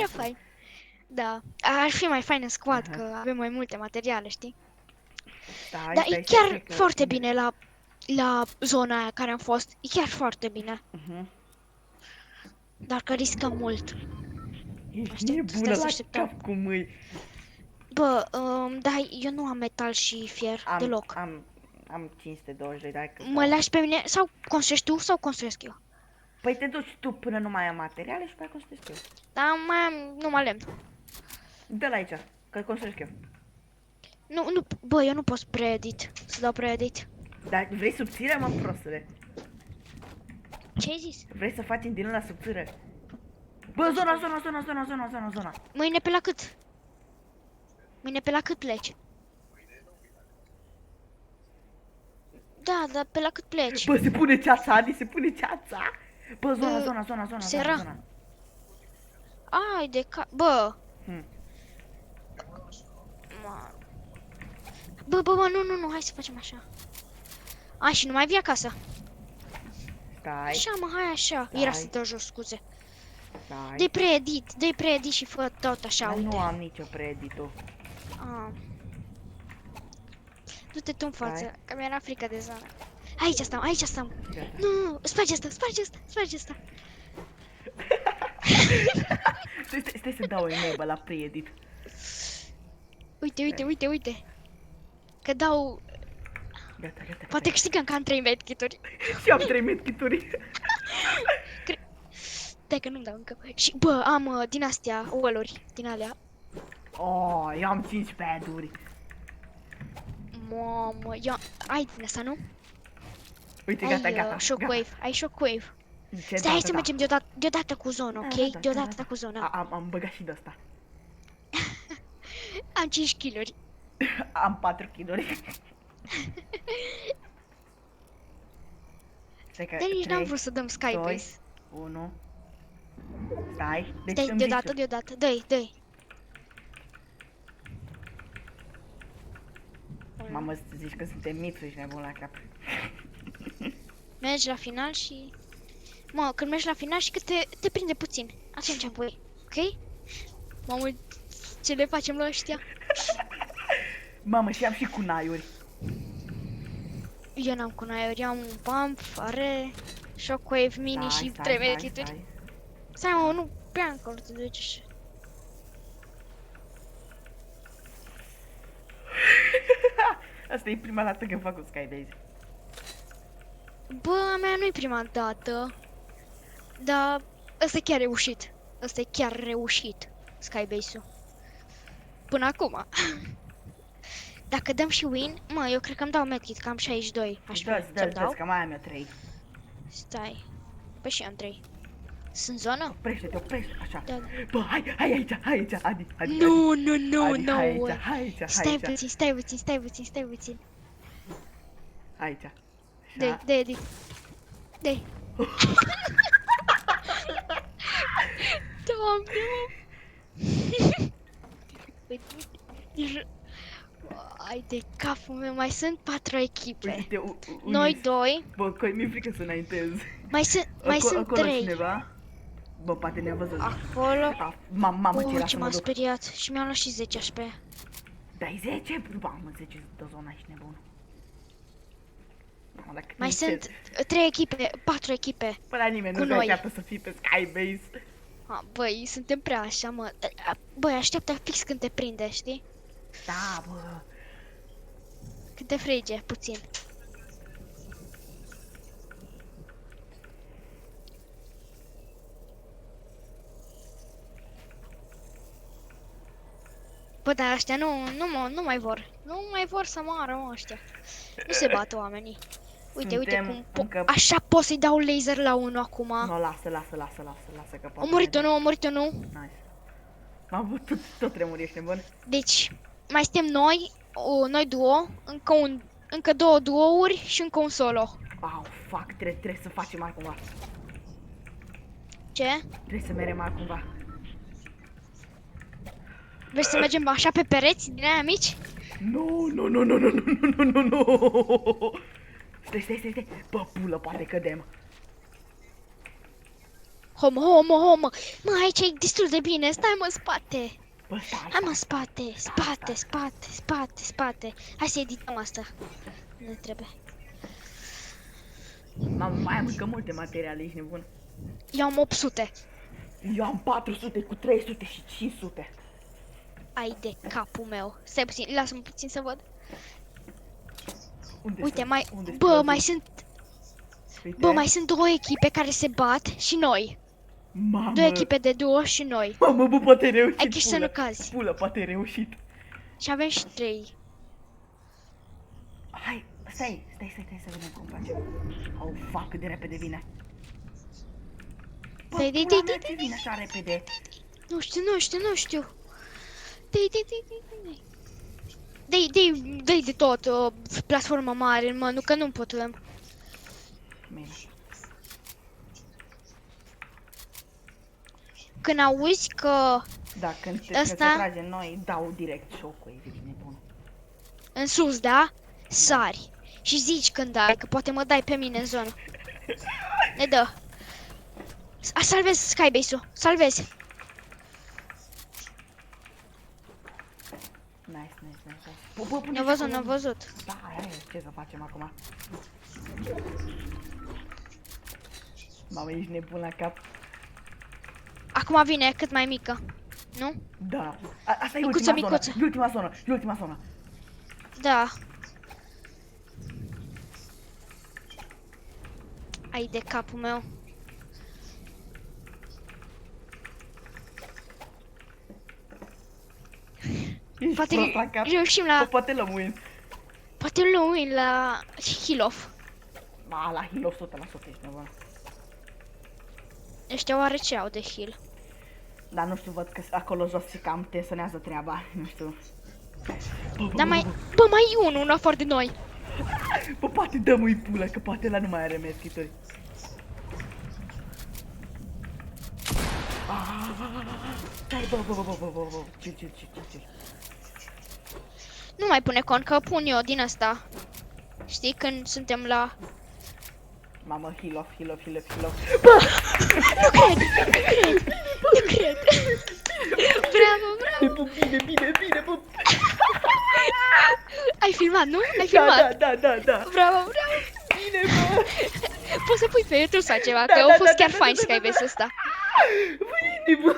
prea fain. Da, ar fi mai fain în squad, Aha. că avem mai multe materiale, știi? Stai, Dar stai, e stai, chiar stai, că foarte imediat. bine la zona aia care am fost. E chiar foarte bine. Dar că riscăm mult. Ești Aștept, nebună stai să la așteptăm. cap cu mâini. Bă, da, eu nu am metal și fier deloc. Am 520, dai că Mă lași pe mine sau construiești tu sau construiesc eu? Păi te duci tu până nu mai am materiale și pe aia construiesc eu. Dar mai am numai lemn. Dă-l aici, că construiesc eu. Nu, bă, eu nu pot pre-edit, să dau pre-edit. Dar vrei subțire, mă, prostule? Ce ai zis? Vrei să facem din ăla subțire? Bă, zona. Mâine pe la cât? Mâine pe la cât pleci? Da, dar pe la cât pleci? Bă, se pune ceața, Adi, se pune ceața. Bă, Seara? zona. Ai de ca... Bă! Hmm. Bă, nu, hai să facem așa. A, și nu mai vii acasă. Stai, Așa, mă, hai așa. Stai. Era să dau jos, scuze. stai. Dă-i pre-edit și fă tot așa, Dar uite. nu am nicio preeditul. Ah. Du-te tu în față, Stai. că mi-era frică de zonă. Aici stăm. Gata. Nu, sparge asta. Stai să dau enable la preedit. Uite. Că dau... Gata. Poate câștigăm că am 3 medkituri. Și am 3 medkituri. Stai că nu-mi dau încă. Și, bă, am din astea, wall-uri, din alea. Oh, eu am 5 pad-uri. Mamă, ai din asta, nu? Uite, Ai gata. shockwave, ai shockwave. Ce, Stai, hai da, să da. mergem deodată cu zona, ok? Da. Deodată cu zona. Am băgat și de asta. Am 5 kill-uri. Am 4 kg-uri. De nici n-am vrut să dăm skybase. 1. Stai, deci Stai, îmi zici tu. deodată, dă-i. Mamă, zici că suntem miți, ești nebun la cap. Mergi la final și... Mă, când mergi la final și că te prinde puțin. Atunci apoi, ok? Mamă, ce le facem la ăștia? Mamă, și am și cunaiuri. Eu n-am cunaiuri, eu am un pump, are shockwave mini și 3 medkituri. Stai, mă, nu prea încolo te duci așa. Asta e prima dată când fac un skybase. Bă, a mea nu-i prima dată. Dar ăsta e chiar reușit. Ăsta e chiar reușit, skybase-ul. Până acum. Dacă dăm și win, mă, eu cred că îmi dau medkit, că am 62. Aș vrea să-mi dau. Dă-ți, că mai am eu 3. Stai. Păi și eu am 3. Sunt zonă? Oprește-te, așa. Da. Bă, hai aici, Adi. Nu. Hai aici. Stai puțin. Aici. Dai. Doamne, mă. Uite. Ai de capul meu, mai sunt 4 echipe. Uite, Noi 2. Bă, mi-e frică să înaintez. Mai sunt Acolo 3. cineva? Bă, poate ne-a văzut. Acolo. Mamă, ce era Ce să m-a mă duc. speriat și mi-am luat și 10 HP. Dai 10? Mamă, 10 de zona, ești nebun. Mamă, dacă Mai încet. sunt 3 echipe, 4 echipe. Până la nimeni cu nu se noi. așteaptă să fii pe skybase. Băi, suntem prea așa, mă. Băi, așteaptă fix când te prinde, știi? Da, bă. Când te frige, puțin. Bă, dar ăștia nu mai vor. Nu mai vor să moară, mă, ăștia. Nu se bat oamenii. Uite Suntem cum încă- așa pot să-i dau laser la unul acum. Nu, lasă că poate. Am murit unul. Nice. Mamă, tot tremuri, ești nebun. Deci, mai suntem noi duo, încă 2 duouri și încă un solo. Au, fuck, trebuie să facem altcumva. Ce? Trebuie să mergem altcumva. Vrei să mergem așa pe pereți din aia mici? Nu. Stai. Bă, pulă, poate cădem. Homo. Mă, aici e destul de bine. Stai mă în spate. Bă, stai, Hai mă în stai. spate. Hai să edităm asta. Nu trebuie. Mamă, mai am încă multe materiale, ești nebun. Eu am 800. Eu am 400 cu 300 și 500. Ai de capul meu. Stai puțin, lasă-mă puțin să văd. Unde Uite, sunt? mai... Unde Bă, sunt? mai sunt... Uite. Bă, mai sunt două echipe care se bat și noi. Mamă. Două echipe de duo și noi. Mamă, bă, poate ai reușit. Ai grijă să pulă. nu cazi. Pulă, poate ai reușit. Și avem și 3. Hai, stai să vedem cum facem. Oh, fuck, cât de repede vine. Bă, Dai. pula mea, ce vine așa repede? Nu știu. Dai de tot, platforma mare, mă, nu că nu putem. Bine. Când auzi că Da, când se trage în noi, dau direct șocul, ești nebun. în sus, da? Sari. Și zici când dai, că poate mă dai pe mine în zonă. Ne dă. Salvez Skybase-ul, salvezi. Nice. Bă, pune Ne-a văzut. Da, hai, ce să facem acum? Mamă, ești nebun la cap. Acum vine cât mai mică. Nu? Da. Asta e Micuță, ultima micuță. zonă. E ultima zonă. Da. Ai de capul meu. Ești Poate prost la cap. reușim Bă, la... poate lămuim. Poate luăm win la Hilof. Ma, la heal 100% ești nebun. Ăștia oare ce au de heal? Dar nu știu, văd că acolo jos se cam tensionează treaba. Nu știu. Dar mai... Bă, mai e unul în afară de noi. Bă, poate dăm-i pulă, că poate la nu mai are meschituri. Stai, bă, chill. Nu mai pune cont că pun eu din asta. Știi, când suntem la... Mamă, heal off. Nu cred. Bravo. Bine, bă. Ai filmat, nu? Ai filmat? Da. Bravo. Bine, bă. Poți să pui pe YouTube sau ceva, Da, că da, au fost da, chiar da, fain da, da, Skybase-ul ăsta. Bine, bă.